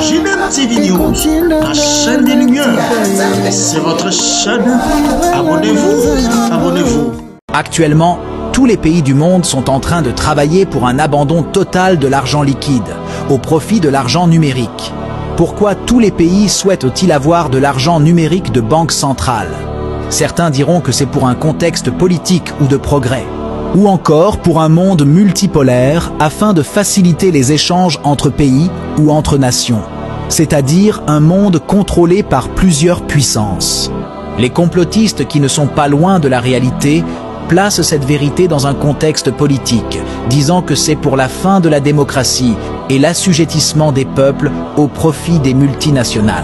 JNET TV News, la chaîne des Lumières. C'est votre chaîne. Abonnez-vous, abonnez-vous. Actuellement, tous les pays du monde sont en train de travailler pour un abandon total de l'argent liquide, au profit de l'argent numérique. Pourquoi tous les pays souhaitent-ils avoir de l'argent numérique de banque centrale? Certains diront que c'est pour un contexte politique ou de progrès, ou encore pour un monde multipolaire afin de faciliter les échanges entre pays ou entre nations, c'est-à-dire un monde contrôlé par plusieurs puissances. Les complotistes qui ne sont pas loin de la réalité placent cette vérité dans un contexte politique, disant que c'est pour la fin de la démocratie et l'assujettissement des peuples au profit des multinationales.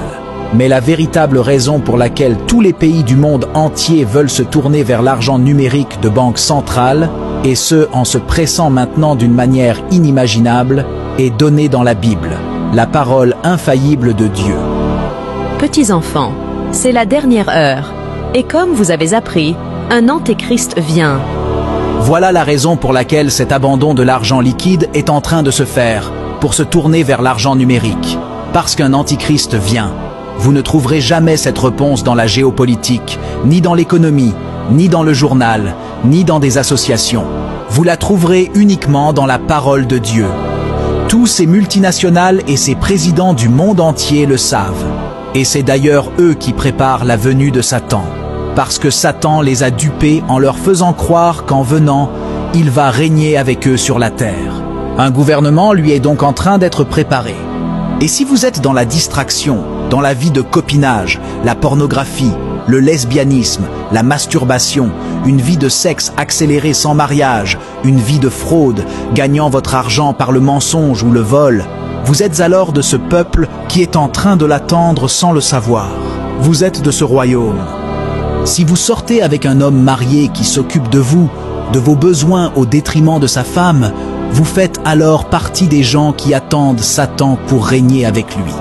Mais la véritable raison pour laquelle tous les pays du monde entier veulent se tourner vers l'argent numérique de banque centrale, et ce en se pressant maintenant d'une manière inimaginable, est donnée dans la Bible, la parole infaillible de Dieu. Petits enfants, c'est la dernière heure, et comme vous avez appris, un antéchrist vient. Voilà la raison pour laquelle cet abandon de l'argent liquide est en train de se faire, pour se tourner vers l'argent numérique. Parce qu'un antichrist vient. Vous ne trouverez jamais cette réponse dans la géopolitique, ni dans l'économie, ni dans le journal, ni dans des associations. Vous la trouverez uniquement dans la parole de Dieu. Tous ces multinationales et ces présidents du monde entier le savent. Et c'est d'ailleurs eux qui préparent la venue de Satan. Parce que Satan les a dupés en leur faisant croire qu'en venant, il va régner avec eux sur la terre. Un gouvernement lui est donc en train d'être préparé. Et si vous êtes dans la distraction, dans la vie de copinage, la pornographie, le lesbianisme, la masturbation, une vie de sexe accélérée sans mariage, une vie de fraude, gagnant votre argent par le mensonge ou le vol, vous êtes alors de ce peuple qui est en train de l'attendre sans le savoir. Vous êtes de ce royaume. Si vous sortez avec un homme marié qui s'occupe de vous, de vos besoins au détriment de sa femme, vous faites alors partie des gens qui attendent Satan pour régner avec lui.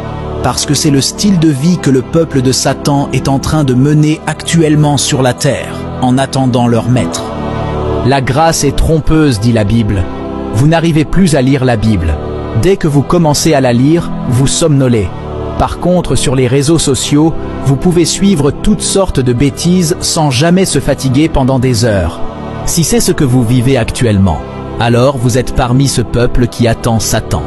Parce que c'est le style de vie que le peuple de Satan est en train de mener actuellement sur la terre, en attendant leur maître. La grâce est trompeuse, dit la Bible. Vous n'arrivez plus à lire la Bible. Dès que vous commencez à la lire, vous somnolez. Par contre, sur les réseaux sociaux, vous pouvez suivre toutes sortes de bêtises sans jamais se fatiguer pendant des heures. Si c'est ce que vous vivez actuellement, alors vous êtes parmi ce peuple qui attend Satan.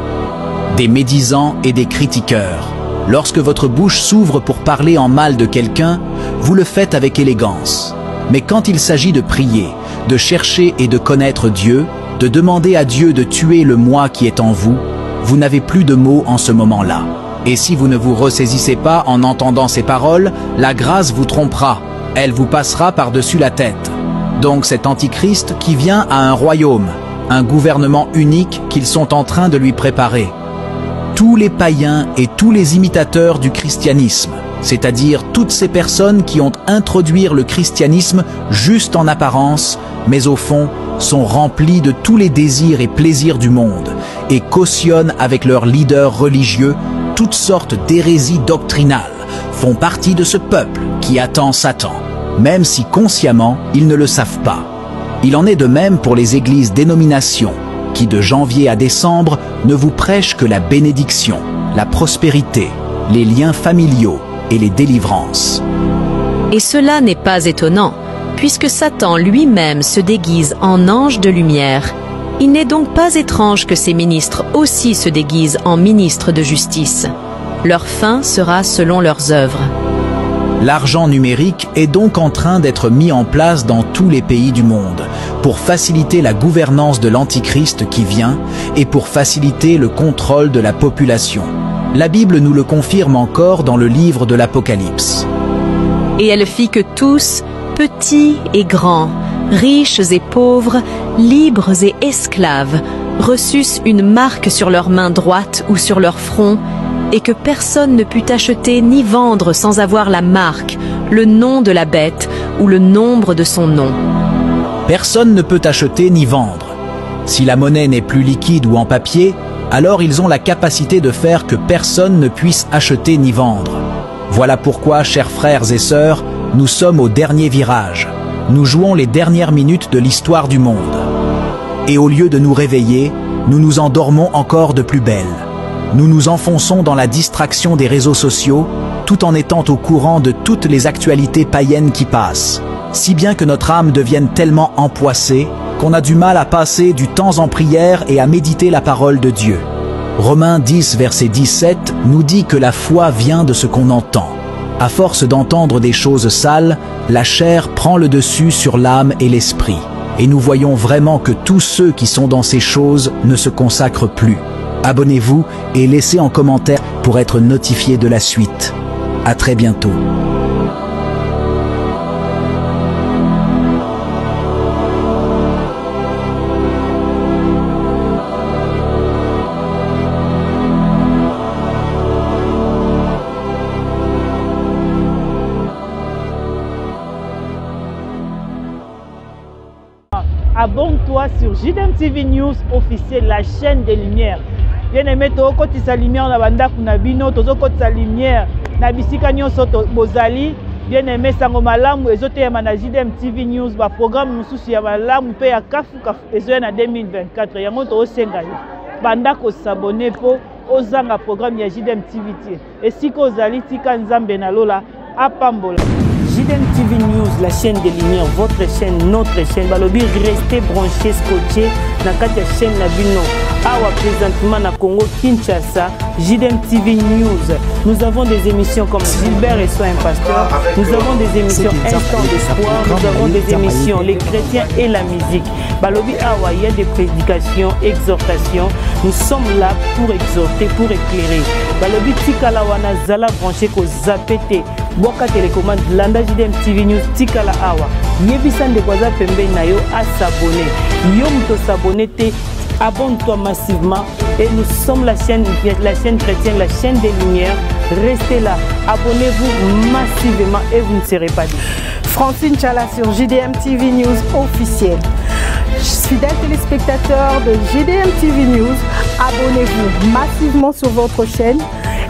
Des médisants et des critiqueurs. Lorsque votre bouche s'ouvre pour parler en mal de quelqu'un, vous le faites avec élégance. Mais quand il s'agit de prier, de chercher et de connaître Dieu, de demander à Dieu de tuer le moi qui est en vous, vous n'avez plus de mots en ce moment-là. Et si vous ne vous ressaisissez pas en entendant ces paroles, la grâce vous trompera, elle vous passera par-dessus la tête. Donc cet antichrist qui vient a un royaume, un gouvernement unique qu'ils sont en train de lui préparer. Tous les païens et tous les imitateurs du christianisme, c'est-à-dire toutes ces personnes qui ont introduit le christianisme juste en apparence, mais au fond sont remplis de tous les désirs et plaisirs du monde et cautionnent avec leurs leaders religieux toutes sortes d'hérésies doctrinales, font partie de ce peuple qui attend Satan, même si consciemment ils ne le savent pas. Il en est de même pour les églises dénominations, qui de janvier à décembre ne vous prêchent que la bénédiction, la prospérité, les liens familiaux et les délivrances. Et cela n'est pas étonnant, puisque Satan lui-même se déguise en ange de lumière. Il n'est donc pas étrange que ses ministres aussi se déguisent en ministres de justice. Leur fin sera selon leurs œuvres. L'argent numérique est donc en train d'être mis en place dans tous les pays du monde pour faciliter la gouvernance de l'Antichrist qui vient et pour faciliter le contrôle de la population. La Bible nous le confirme encore dans le livre de l'Apocalypse. Et elle fit que tous, petits et grands, riches et pauvres, libres et esclaves, reçussent une marque sur leur main droite ou sur leur front, et que personne ne put acheter ni vendre sans avoir la marque, le nom de la bête ou le nombre de son nom. Personne ne peut acheter ni vendre. Si la monnaie n'est plus liquide ou en papier, alors ils ont la capacité de faire que personne ne puisse acheter ni vendre. Voilà pourquoi, chers frères et sœurs, nous sommes au dernier virage. Nous jouons les dernières minutes de l'histoire du monde. Et au lieu de nous réveiller, nous nous endormons encore de plus belle. Nous nous enfonçons dans la distraction des réseaux sociaux, tout en étant au courant de toutes les actualités païennes qui passent. Si bien que notre âme devienne tellement empoissée qu'on a du mal à passer du temps en prière et à méditer la parole de Dieu. Romains 10, verset 17, nous dit que la foi vient de ce qu'on entend. À force d'entendre des choses sales, la chair prend le dessus sur l'âme et l'esprit. Et nous voyons vraiment que tous ceux qui sont dans ces choses ne se consacrent plus. Abonnez-vous et laissez en commentaire pour être notifié de la suite. À très bientôt. Abonne-toi sur JDM TV News officiel, la chaîne des lumières. Bien aimé, to koti sa lumière na banda kuna bino, tozo koti sa lumière na bisika nyonso bozali. Bien aimé, sango malamu ezote ya na JDM TV News ba programme mususu ya malamu pe ya kafu ezo na 2024. Yango to osenga banda ko s'abonner po ozanga programme ya JDM TV. Esiko ozali tika nzambe na lola apambola. JDM TV News, la chaîne des lumières, votre chaîne, notre chaîne. Balobi, restez branchés, scotchés dans la chaîne Nabino. Awa présentement na Congo Kinshasa, JDM TV News. Nous avons des émissions comme Gilbert et Soin Pasteur. Nous avons des émissions Instant d'espoir. Nous avons des émissions Les chrétiens et la musique. Balobi Awa, il y a des prédications, exhortations. Nous sommes là pour exhorter, pour éclairer. Balobi Tikala wana zala branché ko zapete. Boka télécommande Landa JDM TV News Tikala Awa. Yebisan de Kwaza Pembe na yo à s'abonner. Yo mto s'abonner te. Abonne-toi massivement et nous sommes la chaîne chrétienne, la chaîne des lumières. Restez là, abonnez-vous massivement et vous ne serez pas déçus. Francine Chala sur JDM TV News officiel. Fidèles téléspectateurs de JDM TV News, abonnez-vous massivement sur votre chaîne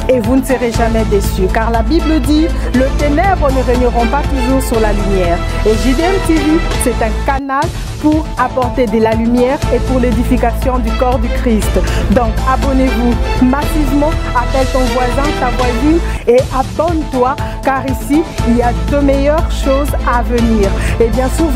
et vous ne serez jamais déçus. Car la Bible dit, le ténèbre ne régneront pas toujours sur la lumière. Et JDM TV, c'est un canal pour apporter de la lumière et pour l'édification du corps du Christ. Donc abonnez-vous massivement, appelle ton voisin, ta voisine et abonne-toi car ici il y a de meilleures choses à venir. Et bien sûr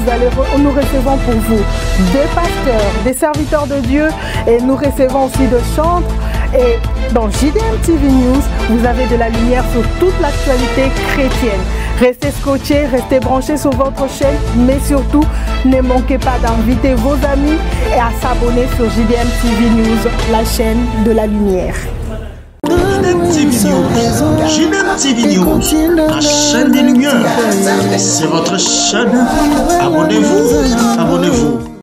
nous recevons pour vous des pasteurs, des serviteurs de Dieu et nous recevons aussi de chantres. Et dans JDM TV News, vous avez de la lumière sur toute l'actualité chrétienne. Restez scotchés, restez branchés sur votre chaîne, mais surtout, ne manquez pas d'inviter vos amis et à s'abonner sur JDM TV News, la chaîne de la lumière. JDM TV News, la chaîne des lumières. C'est votre chaîne. Abonnez-vous, abonnez-vous.